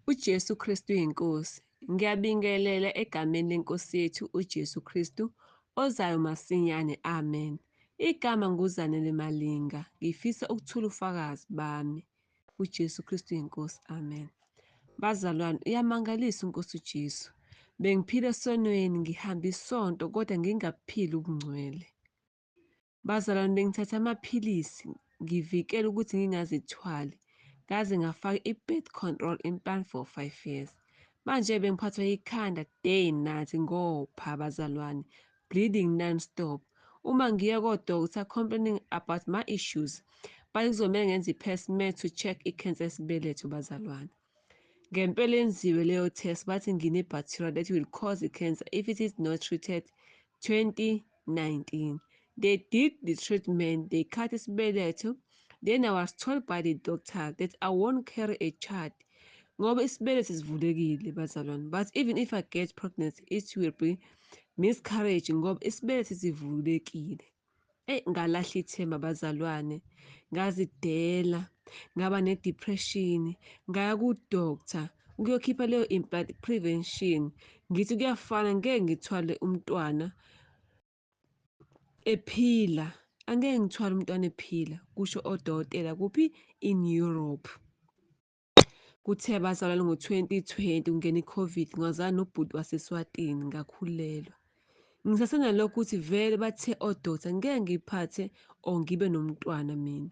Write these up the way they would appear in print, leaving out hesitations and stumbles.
uJesu Kristu yinkosi. Ngiyabingelela egameni leNkosi yethu uJesu Kristu ozayo masinyane. Amen. Igama nguZanele Malinga. Ngifisa ukuthula ufakazi bami. uJesu Kristu yinkosi. Amen. Bazalwane, uyamangalisa uNkosi uJesu. Bengiphila esonweni, ngihamba isonto kodwa ngingaphili ubungcwele. Bazalwane, bengithatha amaphilisi ngivikela ukuthi ngingazithwali. Ngaze ngafaka i-birth control implant for 5 years. Manje bengiphathwa yikhanda day and night ngopha bazalwane, bleeding non-stop. Uma ngiya ko-doctor complaining about my issues, bathi kuzomele ngenze i-pap smear to check i-cancer yesibeletho bazalwane. Ngempela yenziwe leyo test, bathi ngine-bacteria that will cause i-cancer if it is not treated. 2019. They did the treatment, they cut isibeletho. Then I was told by the doctor that I won't carry a child ngoba isibeletho sivulekile bazalwane. But even if I get pregnant, it will be miscarriage ngoba isibeletho sivulekile. Ngalahla ithemba bazalwane, ngazidela, ngaba ne-depression, ngaya ku-doctor ukuyokhipha leyo implant prevention. Ngithi kuyafana, ngeke ngithwale umntwana ephila. Angeke ngithwale umntwana ephila, kusho odokotela kuphi? In Europe. Kuthe bazalwane ngo-2020 kungena i-COVID, ngazana nobhuti waseSwatini ngakhulelwa. Ngisasenalokho ukuthi vele bathe odokotela ngeke ngiphathe or ngibe nomntwana mina.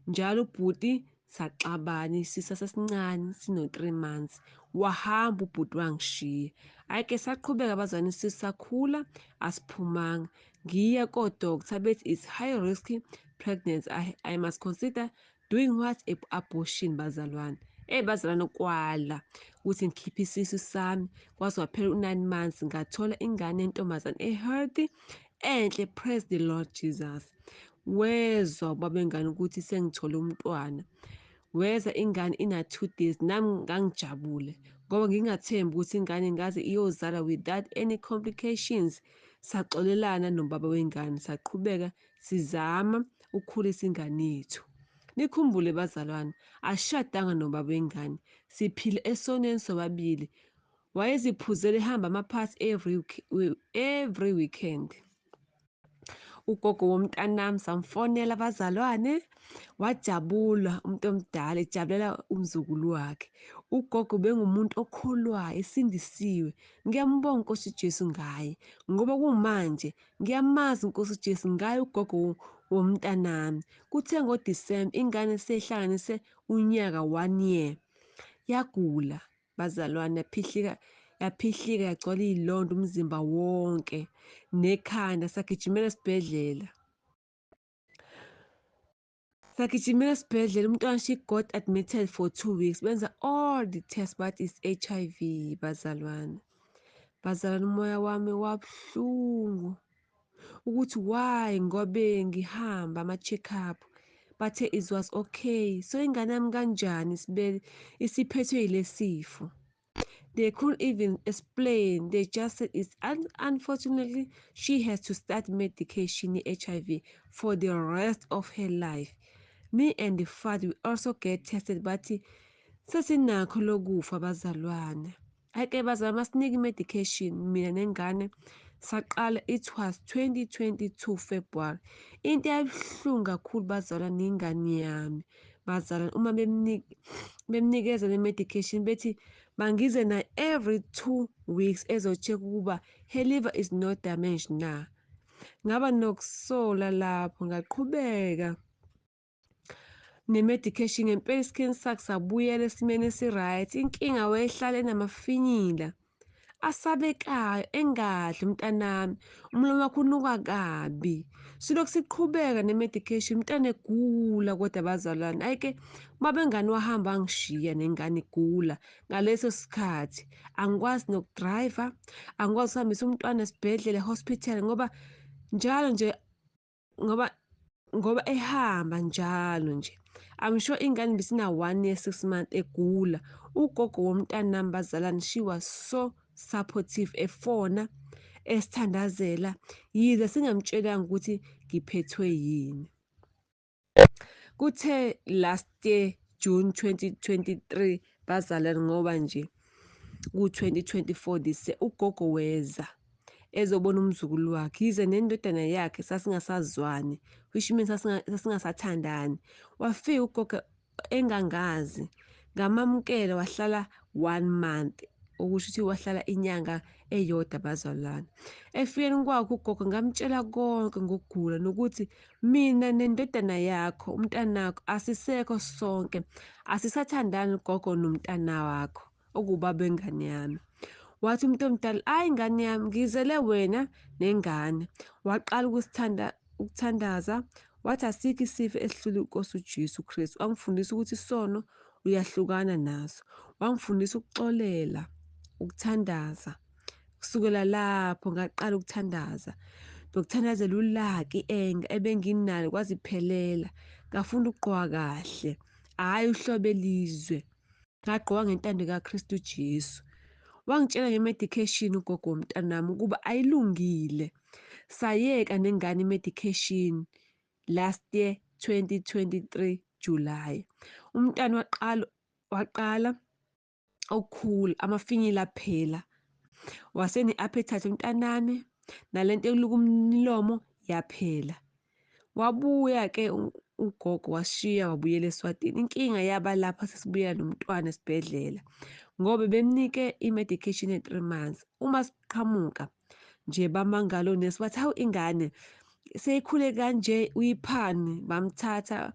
Njalo ubhuti saxabana, sisasesincane sino-3 months. Wahamba ubhuti wangishiya. Hhayi-ke saqhubeka bazalwane, sisakhula asiphumanga. Ngiya kodokotela bethi it's high risk pregnancy. I must consider doing what? Abortion bazalwane. Bazalwane, kwala ukuthi ngikhiphe isisu sami. Kwaze kwaphela u-9 months ngathola ingane yentombazane e-healthy, enhle, praise the Lord Jesus. Wezwa ubaba wengane ukuthi sengithole umntwana. Weza ingane ina-2 days, nami ngangijabule ngoba ngingathembi ukuthi ingane ingaze iyozala without any complications. Saxolelana nobaba wengane, saqhubeka sizama ukukhulisa ingane yethu. Nikhumbule bazalwane, asishadanga nobaba wengane, siphile esonweni sobabili. Wayeziphuzela ehamba ama-party every weekend. Ugogo womntanami samfonela bazalwane, wajabula umuntu omdala ejabulela umzukulu wakhe. Ugogo bengumuntu okholwayo, esindisiwe. Ngiyambonga uNkosi Jesu ngaye ngoba kumanje ngiyamazi uNkosi uJesu ngaye ugogo womntanami. Kuthe ngoDisemba ingane seyihlanganise unyaka 1 year. Yagula bazalwane, yaphihlika yagcwala iy'londa umzimba wonke nekhanda. Sagijimela esibhedlela. Umntwana she got admitted for 2 weeks. Benza all the tests but it's HIV bazalwane. Bazalwane, umoya wami wabuhlungu ukuthi why, ngobe ngihamba ama-check-up. Bathe it was okay. So ingane yami kanjani isiphethwe yile sifo? They couldn't even explain. They just said it's unfortunately she has to start medication HIV for the rest of her life. Me and the father, we also get tested, but sesinakho lokufa bazalwane. Hhayi-ke bazalwane, masinika i-medication mina nengane saqala, it was 2022 February. Into eyabuhlungu kakhulu bazalwane, ingane yami bazalwane, uma bemnikeza le medication bethi bangize na every 2 weeks ezo-check ukuba her liver is not damaged na. Ngaba nokusola lapho, ngaqhubeka ne-medication. Ngempela i-skin sakhe sabuyela esimeni esi-right. Inkinga wayehlala enamafinyila asabekayo, engadli umntanami, umlomo wakhe unuka kabi. Silokhu siqhubeka ne-medication, umntwana egula kodwa bazalwane. Hhayi-ke ubaba wengane wahamba wangishiya nengane igula. Ngaleso sikhathi angikwazi nokudrayiva, angikwazi ukuhambisa umntwana esibhedlela, hospital, ngoba njalo nje ngoba ehamba njalo nje. I'm sure ingane ibisina 1 year 6 months egula. Ugogo womntanami bazalwane, she was so supportive, efona, esithandazela, yize singamtshelanga ukuthi ngiphethwe yini. Kuthe last year, June 2023, bazalwane, ngoba nje ku-2024 ugogo weza ezobona umzukulu wakhe, yize nendodana yakhe sasingasazwani, which means sasingasathandani. Wafika ugogo engangazi, ngamamukela, wahlala 1 month, okusho ukuthi wahlala inyanga eyodwa bazalwane. Efikeni kwakhe ugogo ngamtshela konke ngokugula, nokuthi mina nendodana yakho, umntanakho, asisekho sonke, asisathandani ugogo nomntana wakho, okuwubaba wengane yami. Wathi umuntu omdala, ayi ngane yami, ngizele wena nengane. Waqala ukuthandaza, wathi asikho isifo esihlule uNkosi uJesu Kristu. Wangifundisa ukuthi isono uyahlukana naso. Wangifundisa ukuxolela, ukuthandaza. Kusukela lapho ngaqala ukuthandaza, nokuthandazela ulaka, i-anger ebenginalo kwaze iphelela. Ngafunda ukugqoka kahle, hhayi uhlobo elizwe. Ngagqoka ngentando kaKristu Jesu. Wangitshela nge-medication ugogo womntanami ukuba ayilungile. Sayeka nengane i-medication last year 2023 July. Umntwana waqala ukukhula, amafinyila aphela. Wasene-appetite umntanami, nalento eluka umlomo yaphela. Wabuya-ke ugogo wasishiya wabuyela eSwatini. Inkinga yaba lapha sesibuyela nomntwana esibhedlela, ngoba bemnike i-medication ye-3 months. Uma siqhamuka nje bamangala onesi bathi, hawu ingane seyikhule kanje, uyiphani? Bamthatha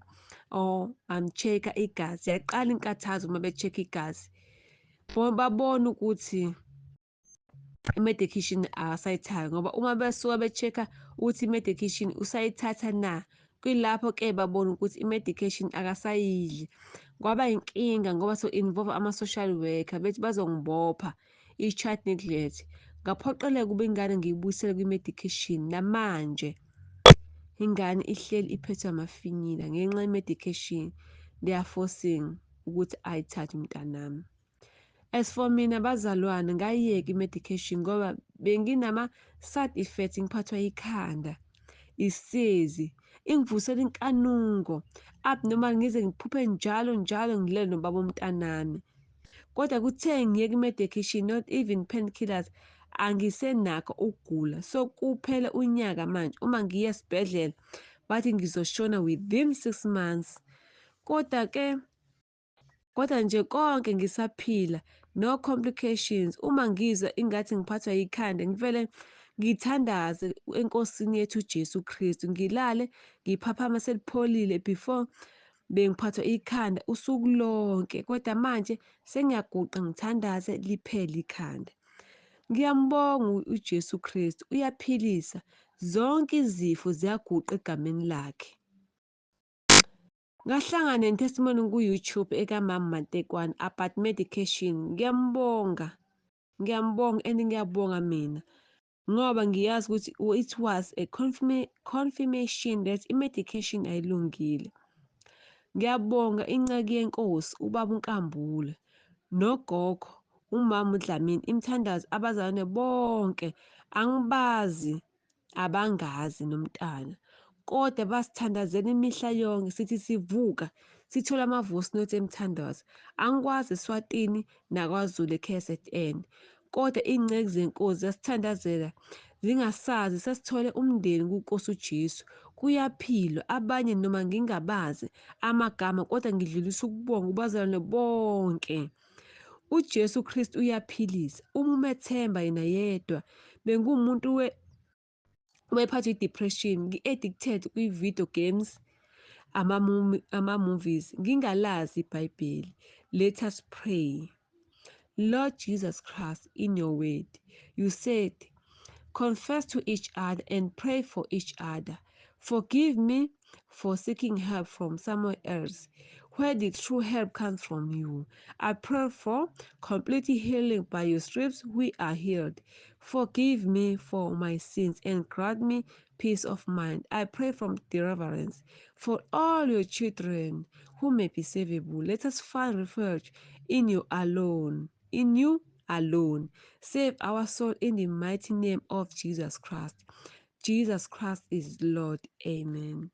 bam-check-a igazi, yaqala inkathazo uma be-check-a igazi. Babona ukuthi i-medication akasayithathi, ngoba uma besuka be-check-a ukuthi i-medication usayithatha na, kuyilapho-ke babona ukuthi i-medication akasayidli. Kwaba inkinga ngoba so-involve ama-social worker, bethi bazongibopha, i-child neglect. Ngaphoqeleka ukuba ingane ngiyibuyisele kwi-medication, namanje ingane ihleli iphethwe amafinyila ngenxa ye-medication. They are forcing ukuthi ayithathe umntanami. As for mina bazalwane, ngayiyeka i-medication ngoba benginama-side effects, ngiphathwa yikhanda, isiyezi, ingivusela inkanuko, abnormal, ngize ngiphuphe njalo ngilele nobaba womntanami. Kodwa kuthe ngiyeka i-medication, not even painkillers, angisenakho ukugula. So kuphele unyaka manje, uma ngiya esibhedlela bathi ngizoshona within 6 months. Kodwa nje konke ngisaphila, no complications. Uma ngizwa ingathi ngiphathwa yikhanda, ngivele ngithandaze eNkosini yethu uJesu Kristu, ngilale ngiphaphama selipholile. Before bengiphathwa ikhanda usuku lonke, kodwa manje sengiyaguqa ngithandaze liphele ikhanda. Ngiyambonga uJesu Kristu, uyaphilisa, zonke izifo ziyaguqa egameni lakhe. Ngahlangana ne-testimony ku-YouTube ekaMama Matekwane about medication. Ngiyambonga and ngiyabonga mina, ngoba ngiyazi ukuthi it was a confirmation that i-medication ayilungile. Ngiyabonga incaki yenkosi, ubaba uNkambule, nogogo, umama uDlamini, imithandazo, abazalwane bonke, angibazi, abangazi nomntana, kodwa basithandazela imihla yonke. Sithi sivuka sithole ama-voice note emithandazo. Angikwazi eSwatini nakwaZulu e-KZN, kodwa iy'ngceki zenkosi ziyasithandazela zingasazi. Sesithole umndeni kuNkosi uJesu, kuyaphilwa. Abanye noma ngingabazi amagama, kodwa ngidlulisa ukubonga kubazalwane bonke. uJesu Kristu uyaphilisa. Uma umethemba yena yedwa. Bengumuntu wephathwa i-depression, ngi-addicted kwi-video games, ama-movies, ngingalazi iBhayibheli. Let us pray. Lord Jesus Christ, in your word, you said, confess to each other and pray for each other. Forgive me for seeking help from somewhere else, where the true help comes from you. I pray for complete healing. By your stripes we are healed. Forgive me for my sins and grant me peace of mind. I pray for deliverance for all your children who may be savable. Let us find refuge in you alone. In you alone. Save our soul in the mighty name of Jesus Christ. Jesus Christ is Lord. Amen.